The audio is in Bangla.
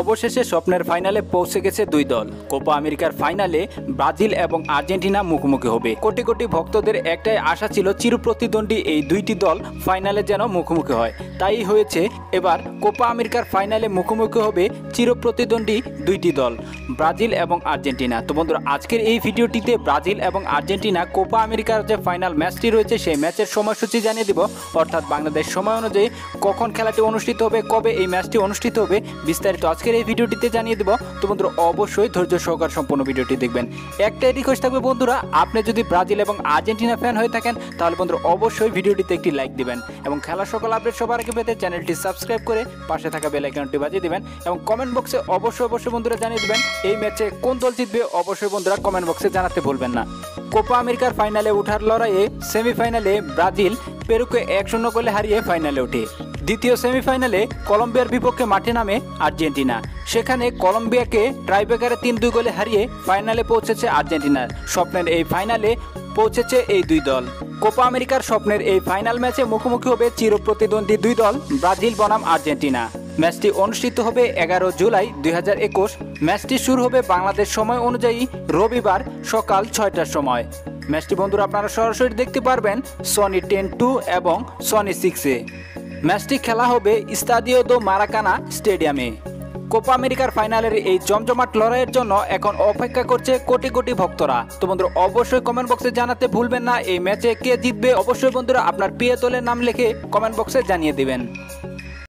অবশেষে স্বপ্নের ফাইনালে পৌঁছে গেছে দুই দল। কোপা আমেরিকার ফাইনালে ব্রাজিল এবং আর্জেন্টিনা মুখোমুখি হবে। কোটি কোটি ভক্তদের একটাই আশা ছিল চিরপ্রতিদ্বন্দ্বী এই দুইটি দল ফাইনালে যেন মুখোমুখি হয়। তাই হয়েছে, এবার কোপা আমেরিকার ফাইনালে মুখোমুখি হবে চিরপ্রতিদ্বন্দ্বী দুইটি দল, ব্রাজিল এবং আর্জেন্টিনা। তো বন্ধুরা, আজকের এই ভিডিওটিতে ব্রাজিল এবং আর্জেন্টিনা কোপা আমেরিকার যে ফাইনাল ম্যাচটি রয়েছে সেই ম্যাচের সময়সূচি জানিয়ে দিব, অর্থাৎ বাংলাদেশ সময় অনুযায়ী কখন খেলাটি অনুষ্ঠিত হবে, কবে এই ম্যাচটি অনুষ্ঠিত হবে, বিস্তারিত আজকের এই ভিডিওটিতে জানিয়ে দেব। তো বন্ধুরা, অবশ্যই ধৈর্য সহকার সম্পূর্ণ ভিডিওটি দেখবেন। একটাই রিকোয়েস্ট থাকবে বন্ধুরা, আপনি যদি ব্রাজিল এবং আর্জেন্টিনা ফ্যান হয়ে থাকেন তাহলে বন্ধুরা অবশ্যই ভিডিওটিতে একটি লাইক দিবেন এবং খেলার সকল আপডেট সবার আগে পেতে চ্যানেলটি সাবস্ক্রাইব করে পাশে থাকা বেল আইকনটি বাজিয়ে দিবেন এবং কমেন্ট বক্সে অবশ্যই বন্ধুরা জানিয়ে দিবেন এই ম্যাচে কোন দল জিতবে। অবশ্যই বন্ধুরা কমেন্ট বক্সে জানাতে ভুলবেন না। কোপা আমেরিকার ফাইনালে ওঠার লড়াইয়ে সেমিফাইনালে ব্রাজিল পেরুকে 1-0 গোলে হারিয়ে ফাইনালে ওঠে। দ্বিতীয় সেমিফাইনালে কলম্বিয়ার বিপক্ষে মাঠে নামে আর্জেন্টিনা। সেখানে কলম্বিয়াকে টাইব্রেকারে 3-2 গোলে হারিয়ে ফাইনালে পৌঁছেছে আর্জেন্টিনার। স্বপ্নের এই ফাইনালে পৌঁছেছে এই দুই দল। কোপা আমেরিকার স্বপ্নের এই ফাইনাল ম্যাচে মুখোমুখি হবে চিরপ্রতিদ্বন্দ্বী দুই দল, ব্রাজিল বনাম আর্জেন্টিনা। ম্যাচটি অনুষ্ঠিত হবে 11 জুলাই 2021। ম্যাচটি শুরু হবে বাংলাদেশ সময় অনুযায়ী রবিবার সকাল 6টার সময়। ম্যাচটি বন্ধুরা আপনারা সরাসরি দেখতে পারবেন সনি 10-2 এবং সনি 6-এ। ম্যাচটি খেলা হবে স্তাদিও দো মারাকানা স্টেডিয়ামে। কোপা আমেরিকার ফাইনালের এই জমজমাট লড়াইয়ের জন্য এখন অপেক্ষা করছে কোটি কোটি ভক্তরা। তো বন্ধুরা অবশ্যই কমেন্ট বক্সে জানাতে ভুলবেন না এই ম্যাচে কে জিতবে। অবশ্যই বন্ধুরা আপনার প্রিয় দলের নাম লিখে কমেন্ট বক্সে জানিয়ে দিবেন।